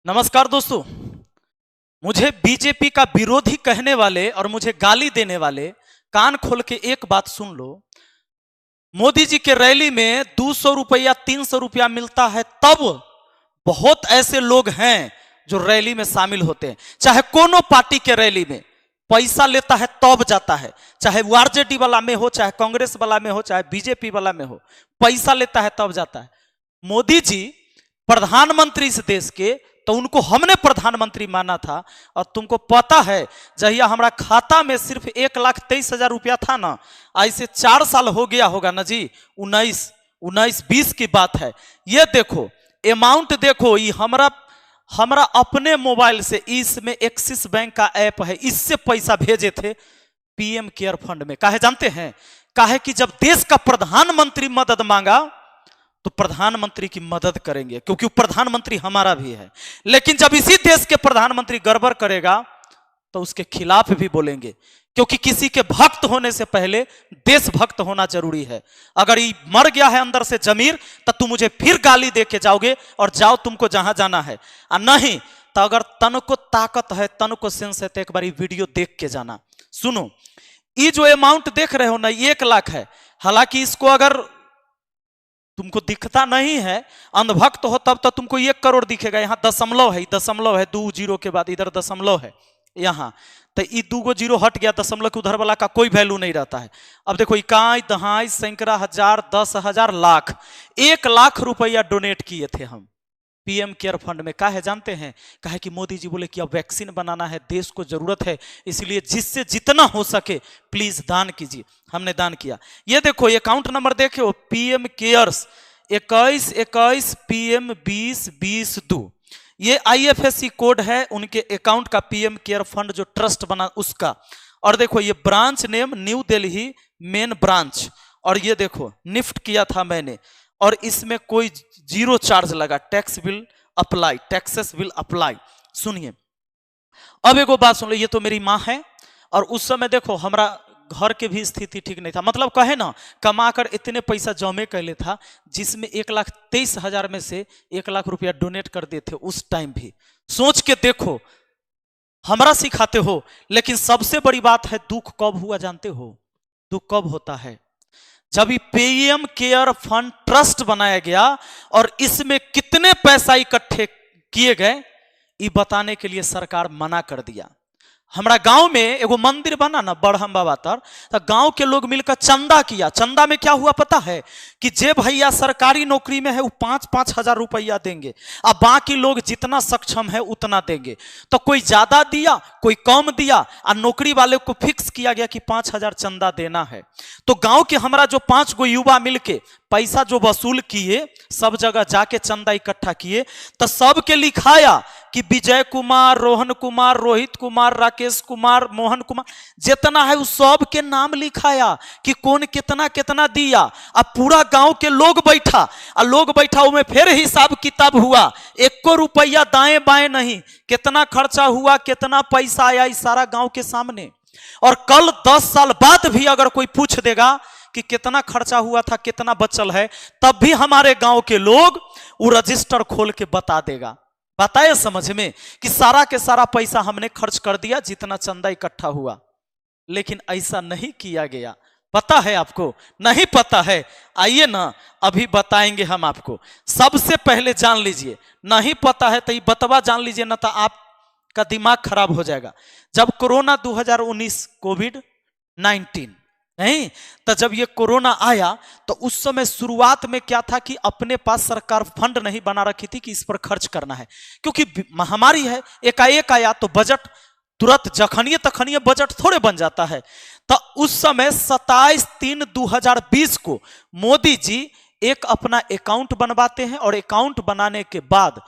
नमस्कार दोस्तों। मुझे बीजेपी का विरोधी कहने वाले और मुझे गाली देने वाले कान खोल के एक बात सुन लो। मोदी जी के रैली में 200 रुपया 300 रुपया मिलता है, तब बहुत ऐसे लोग हैं जो रैली में शामिल होते हैं। चाहे कोनो पार्टी के रैली में पैसा लेता है तब जाता है, चाहे वो आरजेडी वाला में हो, चाहे कांग्रेस वाला में हो, चाहे बीजेपी वाला में हो, पैसा लेता है तब जाता है। मोदी जी प्रधानमंत्री इस देश के, तो उनको हमने प्रधानमंत्री माना था। और तुमको पता है जहिया हमारा खाता में सिर्फ 1,23,000 रुपया था ना, ऐसे 4 साल हो गया होगा ना जी, 19-20 की बात है। ये देखो अमाउंट देखो, ये हमारा अपने मोबाइल से, इसमें एक्सिस बैंक का ऐप है, इससे पैसा भेजे थे पीएम केयर फंड में। काहे जानते हैं? काहे कि जब देश का प्रधानमंत्री मदद मांगा तो प्रधानमंत्री की मदद करेंगे, क्योंकि प्रधानमंत्री हमारा भी है। लेकिन जब इसी देश के प्रधानमंत्री गड़बड़ करेगा तो उसके खिलाफ भी बोलेंगे, क्योंकि किसी के भक्त होने से पहले देशभक्त होना जरूरी है। अगर ये मर गया है अंदर से जमीर, तो तुम मुझे फिर गाली दे के जाओगे और जाओ तुमको जहां जाना है। और नहीं तो अगर तन को ताकत है, तन को सेंस है, तो एक बार वीडियो देख के जाना। सुनो, ये जो अमाउंट देख रहे हो ना, 1 लाख है। हालांकि इसको अगर तुमको दिखता नहीं है, अंधभक्त हो, तब तो तुमको 1 करोड़ दिखेगा। यहाँ दशमलव है, 2 जीरो के बाद इधर दशमलव है यहाँ, तो ये 2 जीरो हट गया, दशमलव के उधर वाला का कोई वैल्यू नहीं रहता है। अब देखो, इकाई दहाई सैकड़ा हजार 10,000 लाख, 1 लाख रुपया डोनेट किए थे हम पीएम केयर फंड में। काहे जानते हैं? काहे कि मोदी जी बोले कि अब वैक्सीन बनाना है, देश को जरूरत है, इसलिए जिससे जितना हो सके प्लीज दान कीजिए। हमने दान किया। ये देखो अकाउंट नंबर देखो, पीएम केयर्स 2121 PM 2022। ये IFSC कोड है उनके अकाउंट का, पीएम केयर फंड जो ट्रस्ट बना उसका। और देखो ये branch name new Delhi main branch. और ये देखो निफ्ट किया था मैंने, और इसमें कोई 0 चार्ज लगा। Tax will apply, taxes will apply. सुनिए, अब एगो बात सुन लो। ये तो मेरी माँ है, और उस समय देखो हमारा घर के भी स्थिति ठीक नहीं था। मतलब कहे ना, कमाकर इतने पैसा जमे कर ले था, जिसमें 1,23,000 में से 1 लाख रुपया डोनेट कर देते उस टाइम भी। सोच के देखो, हमारा सिखाते हो। लेकिन सबसे बड़ी बात है, दुख कब हुआ जानते हो? दुख कब होता है? जब ये पीएम केयर फंड ट्रस्ट बनाया गया और इसमें कितने पैसा इकट्ठे किए गए, ये बताने के लिए सरकार मना कर दिया। हमारा गांव में एगो मंदिर बना ना, बड़हम बाबा तर, तो गांव के लोग मिलकर चंदा किया। चंदा में क्या हुआ पता है? कि जे भैया सरकारी नौकरी में है वो 5-5 हजार रुपया देंगे, अब बाकी लोग जितना सक्षम है उतना देंगे। तो कोई ज्यादा दिया, कोई कम दिया, और नौकरी वाले को फिक्स किया गया कि 5,000 चंदा देना है। तो गांव के हमारा जो 5 गो युवा मिलके पैसा जो वसूल किए, सब जगह जाके चंदा इकट्ठा किए, तो सबके लिखाया कि विजय कुमार, रोहन कुमार, रोहित कुमार, राकेश कुमार, मोहन कुमार, जितना है उस सब के नाम लिखाया कि कौन कितना कितना दिया। अब पूरा गांव के लोग बैठा, और लोग बैठा में फिर हिसाब किताब हुआ। 1 रुपया दाएं बाएं नहीं, कितना खर्चा हुआ, कितना पैसा आया, इस सारा गांव के सामने। और कल 10 साल बाद भी अगर कोई पूछ देगा कि कितना खर्चा हुआ था, कितना बचल है, तब भी हमारे गांव के लोग वो रजिस्टर खोल के बता देगा। बताए समझ में कि सारा के सारा पैसा हमने खर्च कर दिया जितना चंदा इकट्ठा हुआ। लेकिन ऐसा नहीं किया गया। पता है आपको? नहीं पता है? आइए ना, अभी बताएंगे हम आपको। सबसे पहले जान लीजिए, नहीं पता है तो ये बतवा जान लीजिए, ना तो आपका दिमाग खराब हो जाएगा। जब कोरोना 2019 कोविड-19 नहीं, तो जब ये कोरोना आया तो उस समय शुरुआत में क्या था कि अपने पास सरकार फंड नहीं बना रखी थी कि इस पर खर्च करना है, क्योंकि महामारी है। एकाएक आया तो बजट तुरंत जखनिए तखनिए बजट थोड़े बन जाता है। तो उस समय 27/3/2020 को मोदी जी एक अपना अकाउंट बनवाते हैं, और अकाउंट बनाने के बाद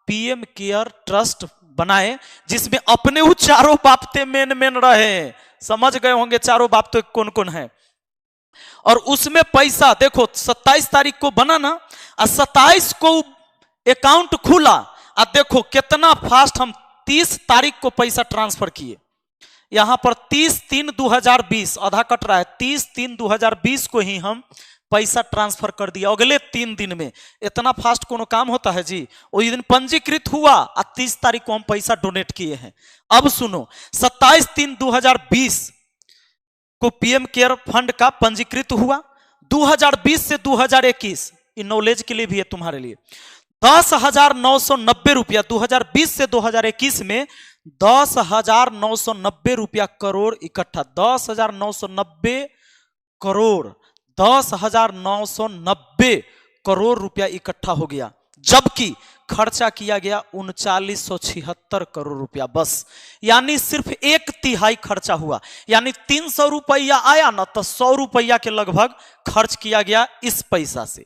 पीएम केयर ट्रस्ट बनाए, जिसमें अपने वो चारों बापते मेन रहे। समझ गए होंगे चारों बाप तो कौन कौन है। और उसमें पैसा देखो, 27 तारीख को बना ना, और 27 को अकाउंट खुला, और देखो कितना फास्ट हम 30 तारीख को पैसा ट्रांसफर किए। यहां पर 30/3/2020 आधा कट रहा है, 30/3/2020 को ही हम पैसा ट्रांसफर कर दिया अगले 3 दिन में। इतना फास्ट कोनो काम होता है जी? वही दिन पंजीकृत हुआ और 30 तारीख को हम पैसा डोनेट किए हैं। अब सुनो, 27/3/2020 को पीएम केयर फंड का पंजीकृत हुआ। 2020 से 2021, इन नॉलेज के लिए भी है तुम्हारे लिए, 10,990 रुपया 2020 से 2021 में 10,990 रुपया करोड़ इकट्ठा। 10,990 करोड़, 10,990 करोड़ रुपया इकट्ठा हो गया, जबकि खर्चा किया गया 3976 करोड़ रुपया बस। यानी सिर्फ 1/3 खर्चा हुआ। यानी 300 रुपया आया ना, तो 100 रुपया के लगभग खर्च किया गया इस पैसा से।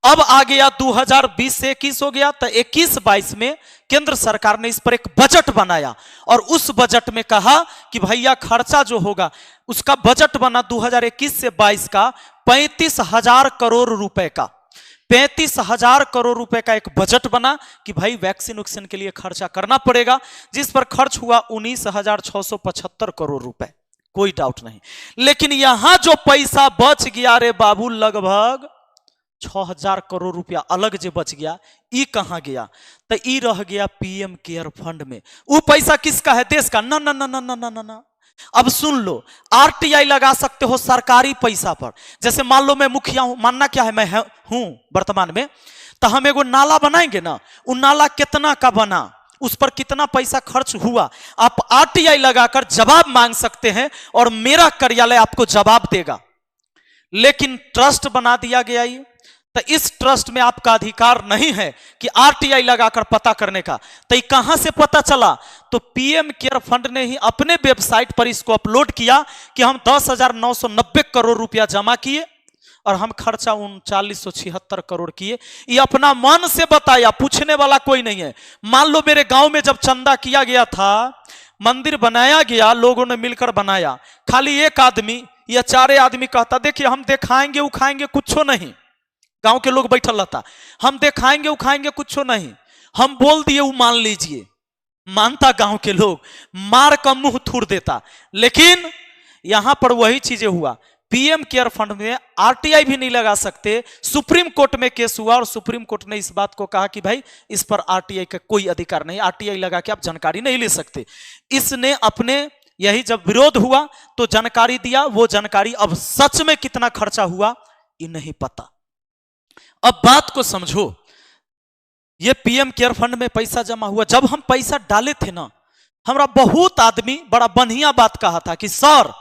अब आ गया 2020 से 21 हो गया, तो 21-22 में केंद्र सरकार ने इस पर एक बजट बनाया और उस बजट में कहा कि भैया खर्चा जो होगा, उसका बजट बना 2021 से 22 का 35,000 करोड़ रुपए का। 35,000 करोड़ रुपए का एक बजट बना कि भाई वैक्सीन वैक्सीन के लिए खर्चा करना पड़ेगा, जिस पर खर्च हुआ 19,675 करोड़ रुपए, कोई डाउट नहीं। लेकिन यहां जो पैसा बच गया रे बाबू, लगभग 6,000 करोड़ रुपया अलग जो बच गया, ई कहां गया? तो ई रह गया पीएम केयर फंड में। वो पैसा किसका है? देश का? ना ना ना ना ना ना ना। अब सुन लो, आरटीआई लगा सकते हो सरकारी पैसा पर। जैसे मान लो मैं मुखिया हूं, मानना क्या है मैं हूं वर्तमान में, तो हम एगो नाला बनाएंगे ना, वो नाला कितना का बना, उस पर कितना पैसा खर्च हुआ, आप आरटीआई लगाकर जवाब मांग सकते हैं और मेरा कार्यालय आपको जवाब देगा। लेकिन ट्रस्ट बना दिया गया ये, तो इस ट्रस्ट में आपका अधिकार नहीं है कि आरटीआई लगाकर पता करने का। तो ये कहां से पता चला? तो पीएम केयर फंड ने ही अपने वेबसाइट पर इसको अपलोड किया कि हम 10,990 करोड़ रुपया जमा किए और हम खर्चा 3976 करोड़ किए। ये अपना मन से बताया, पूछने वाला कोई नहीं है। मान लो मेरे गांव में जब चंदा किया गया था, मंदिर बनाया गया, लोगों ने मिलकर बनाया, खाली एक आदमी या 4 आदमी कहता देखिए हम दिखाएंगे उखाएंगे कुछ नहीं, गांव के लोग बैठल रहता, हम दिखाएंगे उखाएंगे कुछ नहीं, हम बोल दिए वो मान लीजिए, मानता गांव के लोग, मार का मुंह थूर देता। लेकिन यहां पर वही चीजें हुआ, पीएम केयर फंड में आरटीआई भी नहीं लगा सकते। सुप्रीम कोर्ट में केस हुआ और सुप्रीम कोर्ट ने इस बात को कहा कि भाई इस पर आरटीआई का कोई अधिकार नहीं, आरटीआई लगा के आप जानकारी नहीं ले सकते। इसने अपने यही जब विरोध हुआ तो जानकारी दिया, वो जानकारी अब सच में कितना खर्चा हुआ ये नहीं पता। अब बात को समझो, ये पीएम केयर फंड में पैसा जमा हुआ। जब हम पैसा डाले थे ना, हमरा बहुत आदमी बड़ा बढ़िया बात कहा था कि सर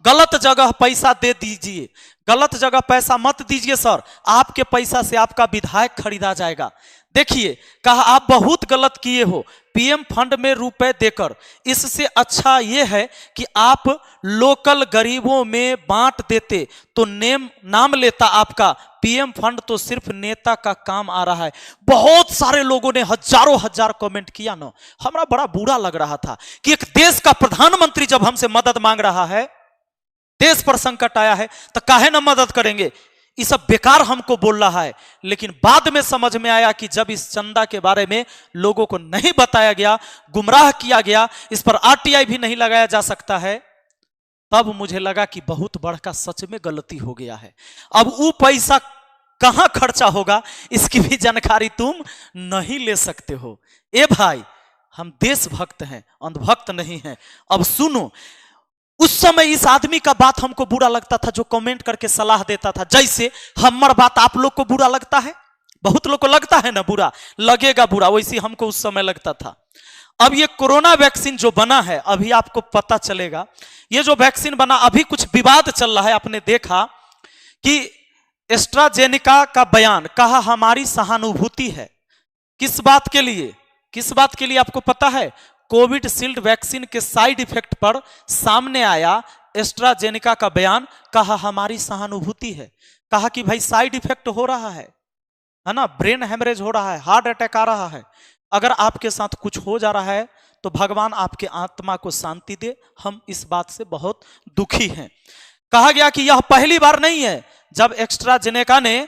गलत जगह पैसा दे दीजिए, गलत जगह पैसा मत दीजिए सर, आपके पैसा से आपका विधायक खरीदा जाएगा। देखिए, कहा आप बहुत गलत किए हो पीएम फंड में रुपए देकर। इससे अच्छा यह है कि आप लोकल गरीबों में बांट देते तो नाम लेता आपका। पीएम फंड तो सिर्फ नेता का काम आ रहा है। बहुत सारे लोगों ने हजारों हजार कमेंट किया ना, हमारा बड़ा बुरा लग रहा था कि एक देश का प्रधानमंत्री जब हमसे मदद मांग रहा है, देश पर संकट आया है, तो काहे ना मदद करेंगे, ये सब बेकार हमको बोल रहा है। लेकिन बाद में समझ में आया कि जब इस चंदा के बारे में लोगों को नहीं बताया गया, गुमराह किया गया, इस पर आरटीआई भी नहीं लगाया जा सकता है, तब मुझे लगा कि बहुत बड़ा सच में गलती हो गया है। अब वो पैसा कहां खर्चा होगा इसकी भी जानकारी तुम नहीं ले सकते हो। ए भाई, हम देशभक्त हैं, अंधभक्त नहीं हैं। अब सुनो, उस समय इस आदमी का बात हमको बुरा लगता था जो कमेंट करके सलाह देता था। जैसे हमार बात आप लोग को बुरा लगता है, बहुत लोग को लगता है ना, बुरा लगेगा, बुरा वैसे हमको उस समय लगता था। अब ये कोरोना वैक्सीन जो बना है, अभी आपको पता चलेगा, ये जो वैक्सीन बना, अभी कुछ विवाद चल रहा है। आपने देखा कि एस्ट्राजेनेका का बयान, कहा हमारी सहानुभूति है। किस बात के लिए, किस बात के लिए आपको पता है? कोविड शील्ड वैक्सीन के साइड इफेक्ट पर सामने आया एस्ट्राजेनेका का बयान, कहा हमारी सहानुभूति है। कहा कि भाई साइड इफेक्ट हो रहा है ना, ब्रेन हेमरेज हो रहा है, हार्ट अटैक आ रहा है। अगर आपके साथ कुछ हो जा रहा है तो भगवान आपके आत्मा को शांति दे, हम इस बात से बहुत दुखी हैं। कहा गया कि यह पहली बार नहीं है जब एस्ट्राजेनेका ने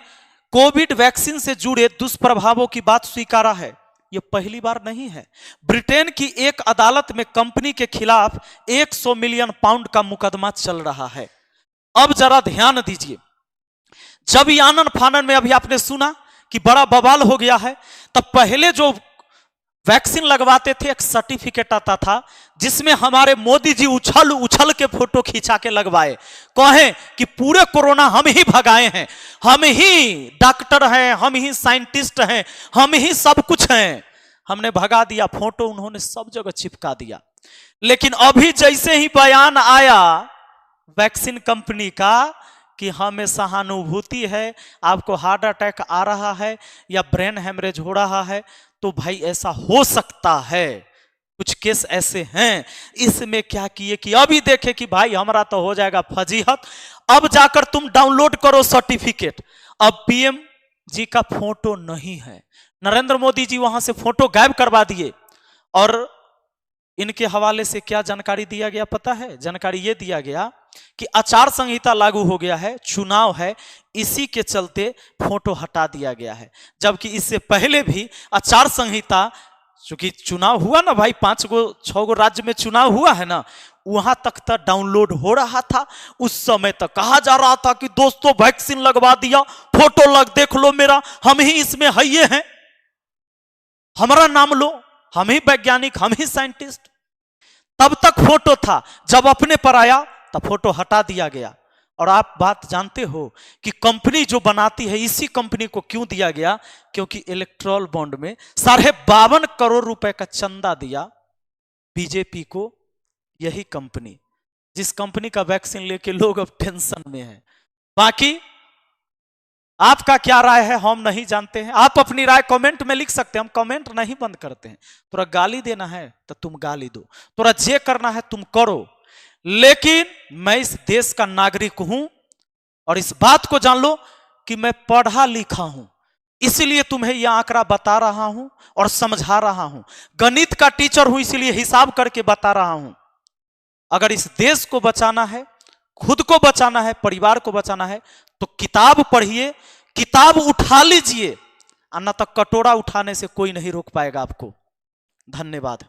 कोविड वैक्सीन से जुड़े दुष्प्रभावों की बात स्वीकारा है। यह पहली बार नहीं है। ब्रिटेन की एक अदालत में कंपनी के खिलाफ 100 मिलियन पाउंड का मुकदमा चल रहा है। अब जरा ध्यान दीजिए, जब ये आनन फानन में अभी आपने सुना कि बड़ा बवाल हो गया है, तब पहले जो वैक्सीन लगवाते थे एक सर्टिफिकेट आता था जिसमें हमारे मोदी जी उछल उछल के फोटो खींचा के लगवाए, कहें कि पूरे कोरोना हम ही भगाए हैं, हम ही डॉक्टर हैं, हम ही साइंटिस्ट हैं, हम ही सब कुछ हैं। हमने भगा दिया, फोटो उन्होंने सब जगह चिपका दिया। लेकिन अभी जैसे ही बयान आया वैक्सीन कंपनी का कि हमें सहानुभूति है, आपको हार्ट अटैक आ रहा है या ब्रेन हेमरेज हो रहा है, तो भाई ऐसा हो सकता है, कुछ केस ऐसे हैं, इसमें क्या किए कि अभी देखे कि भाई हमारा तो हो जाएगा फजीहत, अब जाकर तुम डाउनलोड करो सर्टिफिकेट। अब पीएम जी का फोटो नहीं है, नरेंद्र मोदी जी वहां से फोटो गायब करवा दिए। और इनके हवाले से क्या जानकारी दिया गया पता है? जानकारी यह दिया गया कि आचार संहिता लागू हो गया है, चुनाव है, इसी के चलते फोटो हटा दिया गया है। जबकि इससे पहले भी आचार संहिता, चूंकि चुनाव हुआ ना भाई, 5-6 राज्य में चुनाव हुआ है ना, वहां तक तो डाउनलोड हो रहा था। उस समय तक कहा जा रहा था कि दोस्तों वैक्सीन लगवा दिया, फोटो देख लो मेरा, हम ही इसमें है, ये हैं, हमारा नाम लो, हम ही वैज्ञानिक, हम ही साइंटिस्ट। तब तक फोटो था, जब अपने पर आया तब फोटो हटा दिया गया। और आप बात जानते हो कि कंपनी जो बनाती है, इसी कंपनी को क्यों दिया गया? क्योंकि इलेक्ट्रॉल बॉन्ड में 52.5 करोड़ रुपए का चंदा दिया बीजेपी को, यही कंपनी, जिस कंपनी का वैक्सीन लेके लोग अब टेंशन में हैं। बाकी आपका क्या राय है हम नहीं जानते हैं, आप अपनी राय कमेंट में लिख सकते हैं, हम कमेंट नहीं बंद करते हैं। थोड़ा गाली देना है तो तुम गाली दो, थोड़ा जे करना है तुम करो, लेकिन मैं इस देश का नागरिक हूं और इस बात को जान लो कि मैं पढ़ा लिखा हूं, इसलिए तुम्हें यह आंकड़ा बता रहा हूं और समझा रहा हूं। गणित का टीचर हूं, इसलिए हिसाब करके बता रहा हूं। अगर इस देश को बचाना है, खुद को बचाना है, परिवार को बचाना है, तो किताब पढ़िए, किताब उठा लीजिए, अन्यथा कटोरा उठाने से कोई नहीं रोक पाएगा आपको। धन्यवाद।